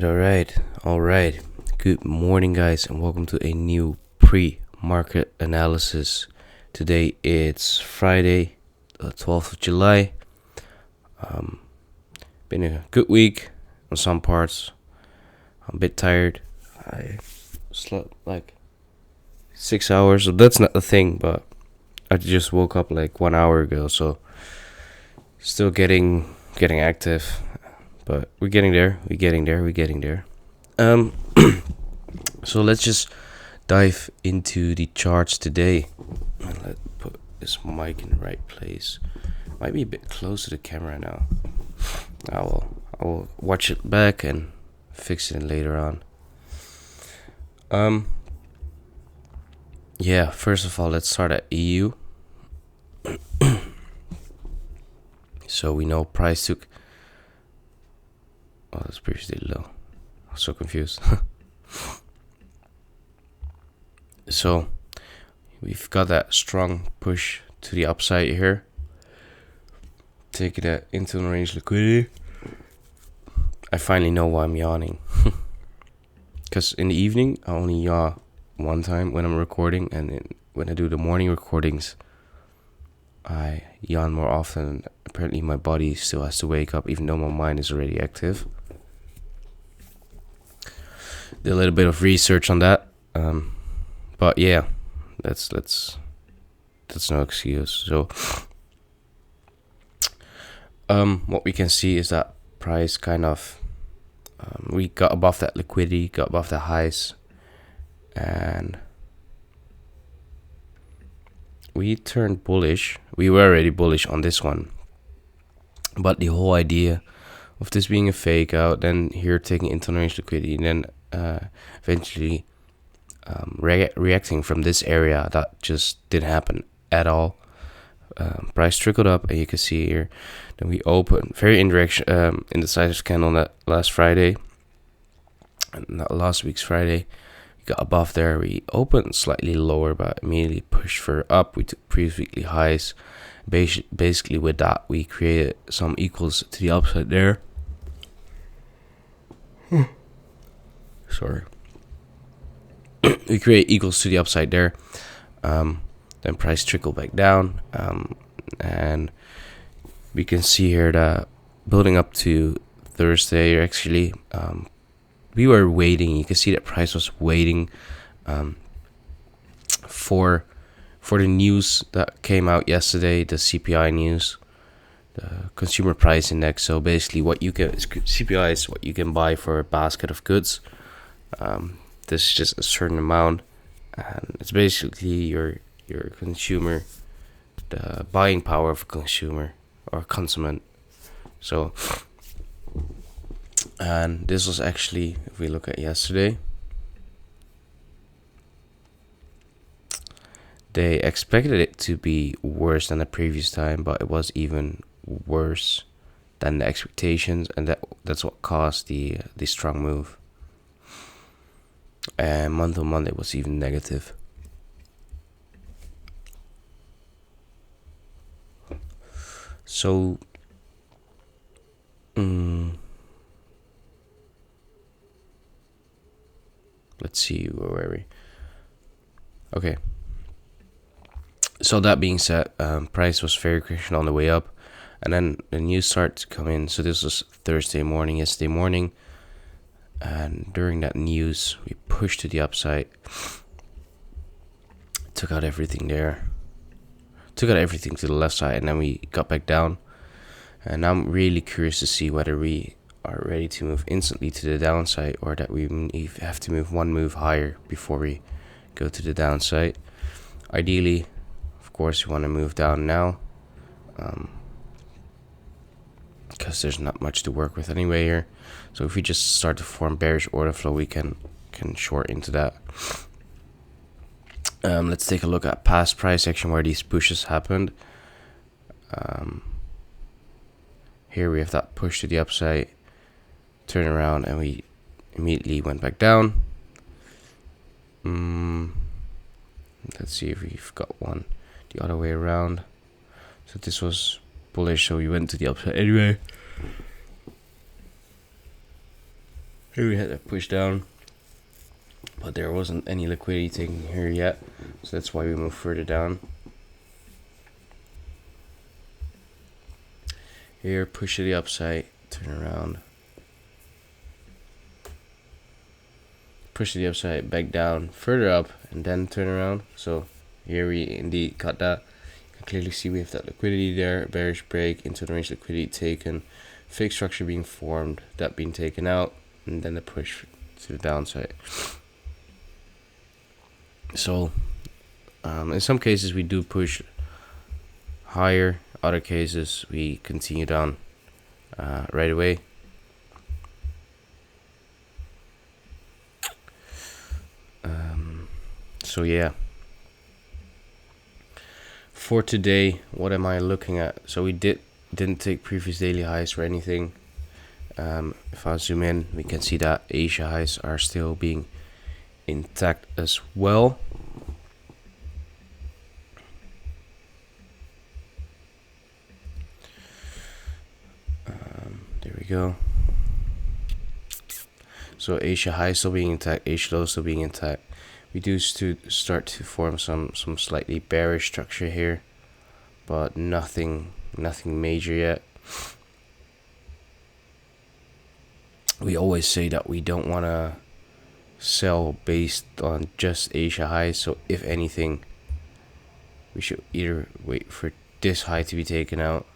All right. Good morning, guys, and welcome to a new pre-market analysis. Today it's Friday, the 12th of July. Been a good week on some parts. I'm a bit tired. I slept like 6 hours, so that's not the thing, but I just woke up like 1 hour ago, so still getting active, but we're getting there. So let's just dive into the charts today. Let's put this mic in the right place. Might be a bit close to the camera now. I will watch it back and fix it later on. Yeah, first of all, let's start at EU. So we know price took... Oh, that's previously low. I'm so confused. So we've got that strong push to the upside here, taking that internal range liquidity. I finally know why I'm yawning. Because in the evening I only yawn one time when I'm recording, and when I do the morning recordings I yawn more often. Apparently my body still has to wake up even though my mind is already active. Did a little bit of research on that. But yeah, that's no excuse. So what we can see is that price kind of we got above that liquidity, got above the highs, and we turned bullish. We were already bullish on this one, but the whole idea of this being a fake out, then here taking internal range liquidity, and then eventually reacting from this area, that just didn't happen at all. Price trickled up, and you can see here. Then we opened very indecisive candle that last Friday, not last week's Friday. We got above there. We opened slightly lower, but immediately pushed for up. We took previous weekly highs. Basically, with that, we created some equals to the upside there. Sorry. We create equals to the upside there. Then price trickled back down, and we can see here that building up to Thursday, actually, we were waiting. You can see that price was waiting for the news that came out yesterday, the CPI news, the consumer price index. So basically, what you get is CPI is what you can buy for a basket of goods. This is just a certain amount, and it's basically your consumer, the buying power of a consumer or consumer. So, and this was actually, if we look at yesterday, they expected it to be worse than the previous time, but it was even worse than the expectations, and that's what caused the strong move. And month on month it was even negative. So let's see, where were we? Okay. So that being said, price was very crucial on the way up, and then the news started to come in. So this was yesterday morning, and during that news we pushed to the upside, took out everything there, took out everything to the left side, and then we got back down. And I'm really curious to see whether we are ready to move instantly to the downside, or that we have to move one move higher before we go to the downside. Ideally, of course, we want to move down now, because there's not much to work with anyway here. So if we just start to form bearish order flow, we can short into that. Let's take a look at past price action where these pushes happened. Here we have that push to the upside, turn around, and we immediately went back down. Let's see if we've got one the other way around. So this was bullish, so we went to the upside anyway. Here we had that push down, but there wasn't any liquidity taken here yet, so that's why we moved further down. Here, push to the upside, turn around. Push to the upside, back down, further up, and then turn around. So here we indeed got that. You can clearly see we have that liquidity there, bearish break, into the range liquidity taken, fake structure being formed, that being taken out, and then the push to the downside. So in some cases we do push higher, other cases we continue down right away. So yeah, for today, what am I looking at? So we didn't take previous daily highs or anything. If I zoom in, we can see that Asia highs are still being intact as well. There we go. So Asia high still being intact, Asia low still being intact. We do start to form some slightly bearish structure here, but nothing major yet. We always say that we don't want to sell based on just Asia highs, so if anything, we should either wait for this high to be taken out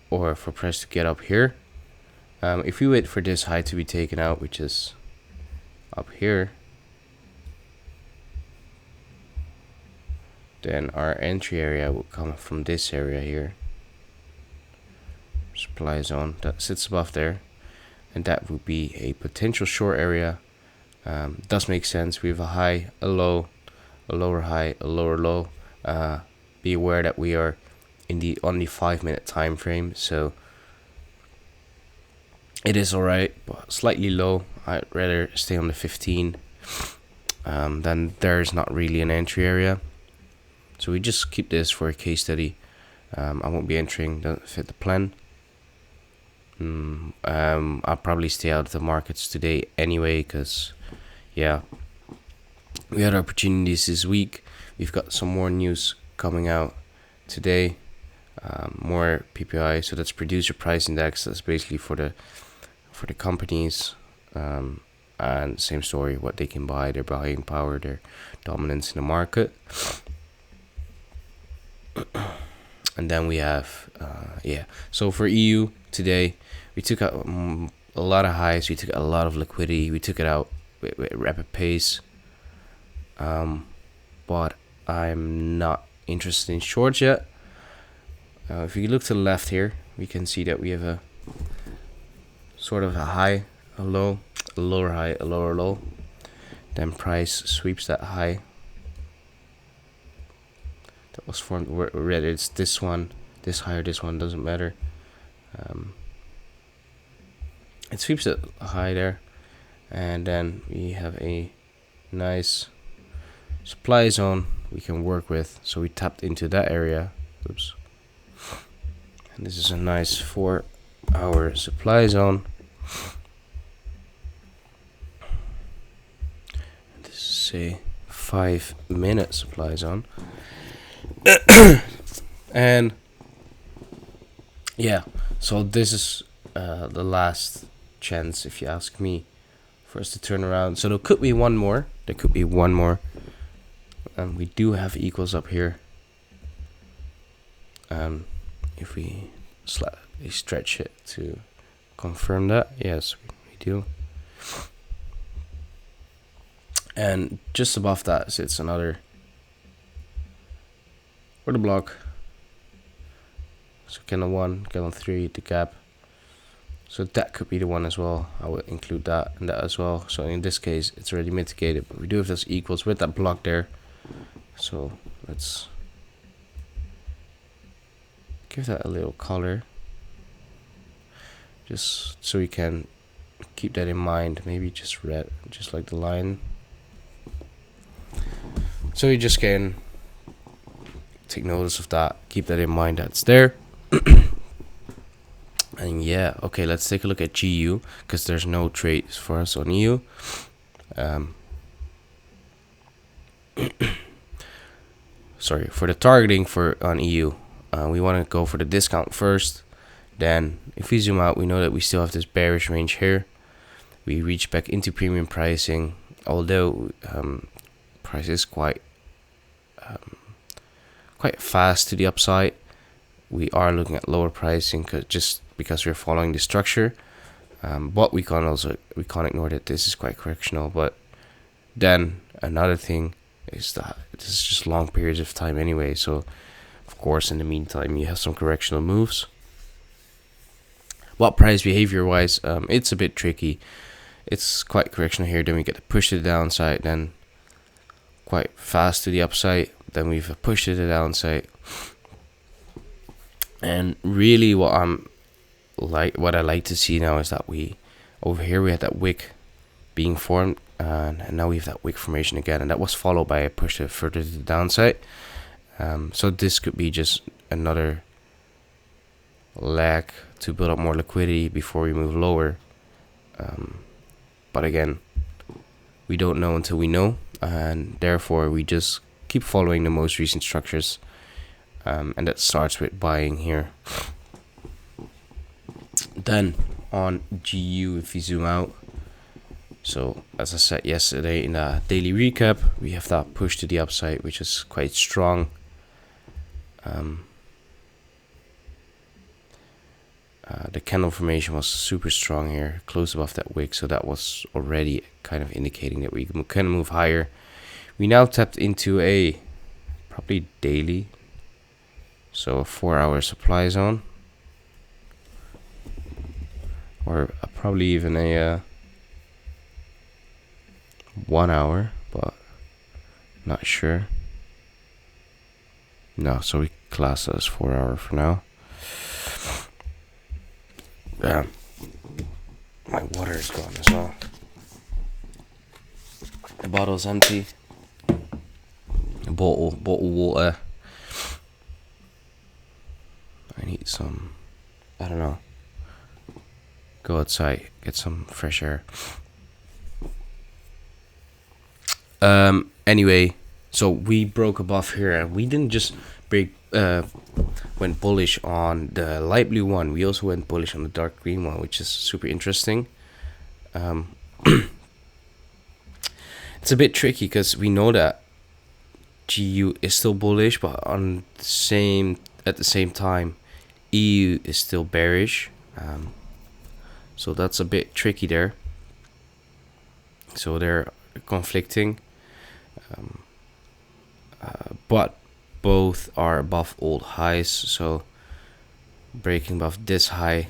or for price to get up here. If we wait for this high to be taken out, which is up here, then our entry area will come from this area here, supply zone that sits above there, and that would be a potential short area. Does make sense. We have a high, a low, a lower high, a lower low. Be aware that we are in the only 5-minute time frame, so it is alright, but slightly low. I'd rather stay on the 15. Then there's not really an entry area, so we just keep this for a case study. I won't be entering, doesn't fit the plan. I'll probably stay out of the markets today anyway, because yeah, we had opportunities this week. We've got some more news coming out today, more PPI, so that's producer price index. That's basically for the companies, and same story, what they can buy, their buying power, their dominance in the market. And then we have so for EU today, we took out a lot of highs, we took a lot of liquidity, we took it out with rapid pace, but I'm not interested in shorts yet. If you look to the left here, we can see that we have a sort of a high, a low, a lower high, a lower low. Then price sweeps that high that was formed, whether it's this one, this high, or this one, doesn't matter. It sweeps it high there, and then we have a nice supply zone we can work with, so we tapped into that area. Oops. And this is a nice 4-hour supply zone. This is a 5-minute supply zone. And yeah, so this is the last chance, if you ask me, for us to turn around. So there could be one more. And we do have equals up here. If we slightly stretch it to confirm that, yes, we do. And just above that sits another order block. So candle 1, candle 3, the gap. So that could be the one as well. I would include that and that as well. So in this case, it's already mitigated, but we do have those equals with that block there. So let's give that a little color, just so we can keep that in mind. Maybe just red, just like the line. So you just can take notice of that, keep that in mind, that's there. And And yeah, okay, let's take a look at GU, because there's no trades for us on EU. Sorry, for the targeting on EU, we want to go for the discount first. Then if we zoom out, we know that we still have this bearish range here. We reach back into premium pricing, although price is quite fast to the upside. We are looking at lower pricing just because we're following the structure. But we can't ignore that this is quite correctional. But then another thing is that this is just long periods of time anyway. So of course, in the meantime, you have some correctional moves. What price behavior wise, it's a bit tricky. It's quite correctional here. Then we get a push to the downside, then quite fast to the upside. Then we've a push to the downside. And really, what I like to see now is that over here we had that wick being formed, and now we have that wick formation again, and that was followed by a push further to the downside. So this could be just another lag to build up more liquidity before we move lower. But again, we don't know until we know, and therefore we just keep following the most recent structures, and that starts with buying here. Then on GU, if you zoom out, so as I said yesterday in the daily recap, we have that push to the upside, which is quite strong. The candle formation was super strong here, close above that wick, so that was already kind of indicating that we can move higher. We now tapped into a probably daily, so a 4-hour supply zone, or probably even a 1 hour, but not sure. No, so we class it as 4 hour for now. My water is gone as well. The bottle's empty. Bottle water. I need some, I don't know. Go outside, get some fresh air. Anyway, so we broke above here, and we didn't just went bullish on the light blue one. We also went bullish on the dark green one, which is super interesting. It's a bit tricky because we know that GU is still bullish, but at the same time, EU is still bearish. So that's a bit tricky there. So they're conflicting, but both are above old highs, so breaking above this high,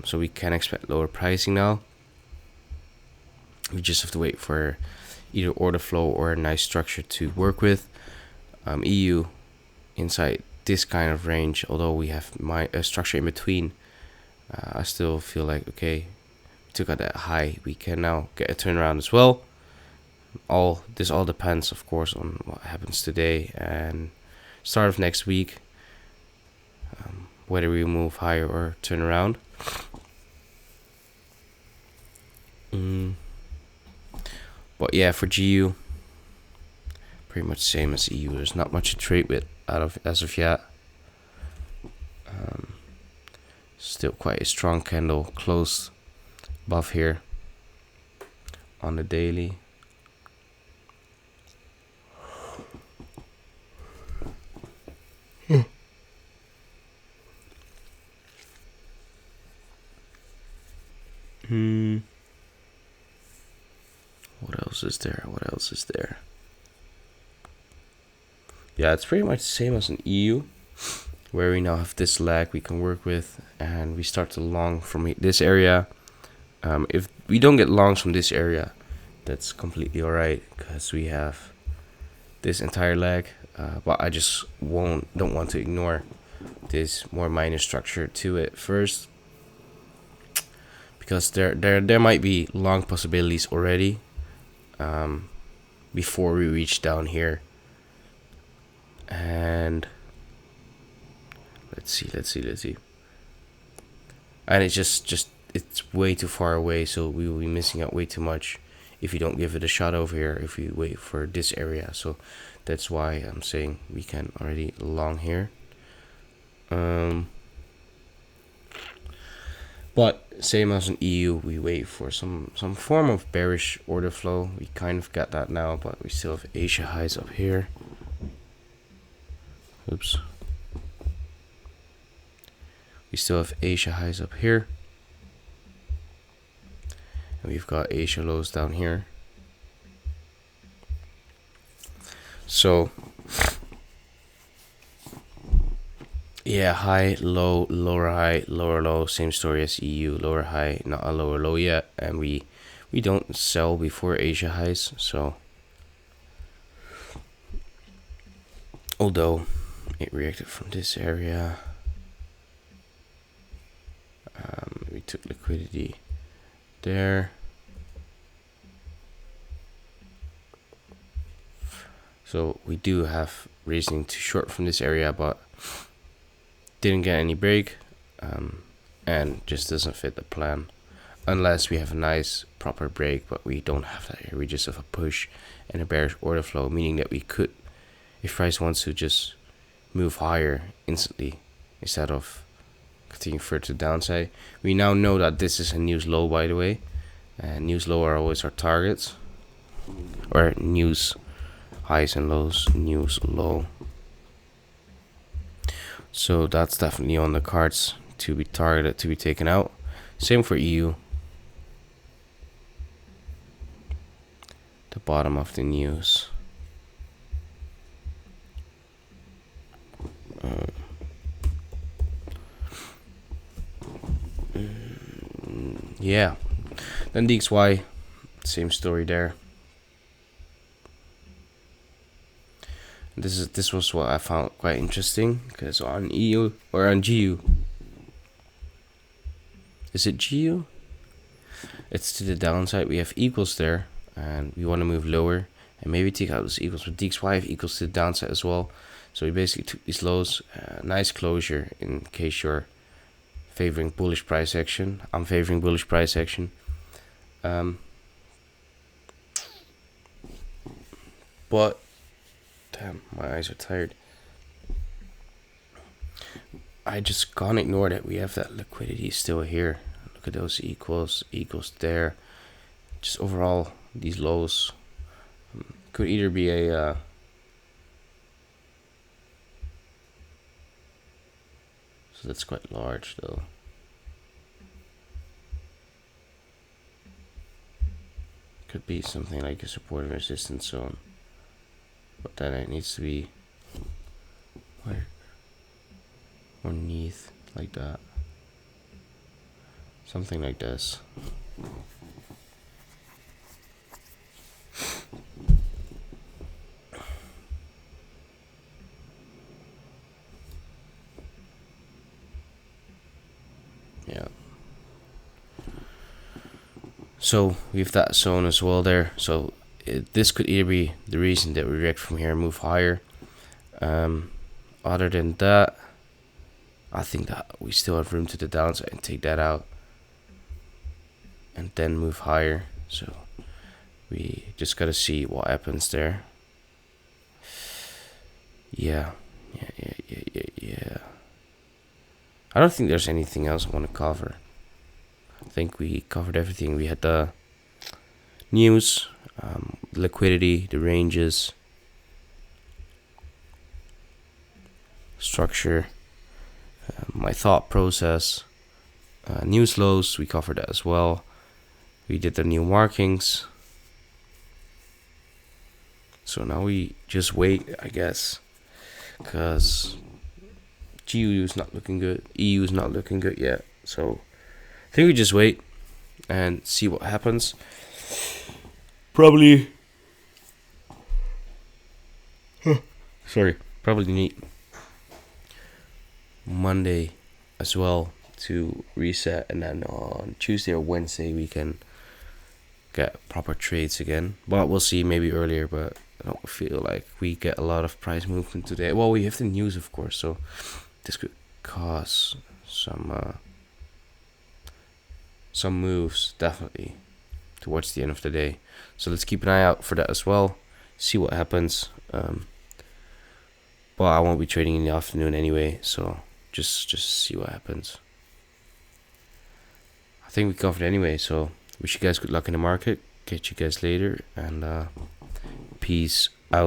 so we can expect lower pricing now. We just have to wait for either order flow or a nice structure to work with. EU inside this kind of range, although we have a structure in between, I still feel like, okay, we took out that high, we can now get a turnaround as well. This all depends, of course, on what happens today and start of next week, whether we move higher or turn around. But yeah, for GU, pretty much same as EU. There's not much to trade with as of yet. Still quite a strong candle closed above here on the daily. What else is there? Yeah, it's pretty much the same as an EU, where we now have this lag we can work with, and we start to long from this area. If we don't get longs from this area, that's completely alright, because we have this entire lag. But I just don't want to ignore this more minor structure to it first, because there might be long possibilities already before we reach down here. And let's see. and it's way too far away, so we will be missing out way too much if you don't give it a shot over here, if we wait for this area. So that's why I'm saying we can already long here. But same as in EU, we wait for some form of bearish order flow. We kind of got that now, but we still have Asia highs up here. Oops. We still have Asia highs up here. And we've got Asia lows down here. So yeah, high, low, lower high, lower low, same story as EU, lower high, not a lower low yet, and we don't sell before Asia highs. So although it reacted from this area, we took liquidity there. So we do have reasoning to short from this area, but didn't get any break, and just doesn't fit the plan unless we have a nice proper break, but we don't have that here. We just have a push and a bearish order flow, meaning that we could, if price wants to, just move higher instantly instead of continue further to the downside. We now know that this is a news low, by the way, and news low are always our targets, or news highs and lows, news low. So that's definitely on the cards to be targeted, to be taken out. Same for EU. The bottom of the news. Yeah. Then DXY, same story there. This was what I found quite interesting, because on EU or on GU, is it GU? It's to the downside. We have equals there, and we want to move lower and maybe take out those equals. But DXY have equals to the downside as well. So we basically took these lows. Nice closure in case you're favoring bullish price action. I'm favoring bullish price action. But damn, my eyes are tired. I just can't ignore that we have that liquidity still here. Look at those equals there. Just overall, these lows could either be a so that's quite large though. Could be something like a support and resistance zone, but then it needs to be where underneath, like that, something like this. Yeah. So we have that zone as well there. So this could either be the reason that we react from here and move higher. Other than that, I think that we still have room to the downside and take that out and then move higher. So we just gotta see what happens there. Yeah. I don't think there's anything else I want to cover. I think we covered everything. We had the news, liquidity, the ranges, structure, my thought process, news lows, we covered that as well. We did the new markings. So now we just wait, I guess, because GU is not looking good, EU is not looking good yet. So I think we just wait and see what happens. Probably need Monday as well to reset, and then on Tuesday or Wednesday we can get proper trades again. But we'll see, maybe earlier, but I don't feel like we get a lot of price movement today. Well, we have the news, of course, so this could cause some some moves definitely towards the end of the day. So let's keep an eye out for that as well. See what happens. Well, I won't be trading in the afternoon anyway, so just see what happens. I think we covered anyway, so wish you guys good luck in the market. Catch you guys later, and peace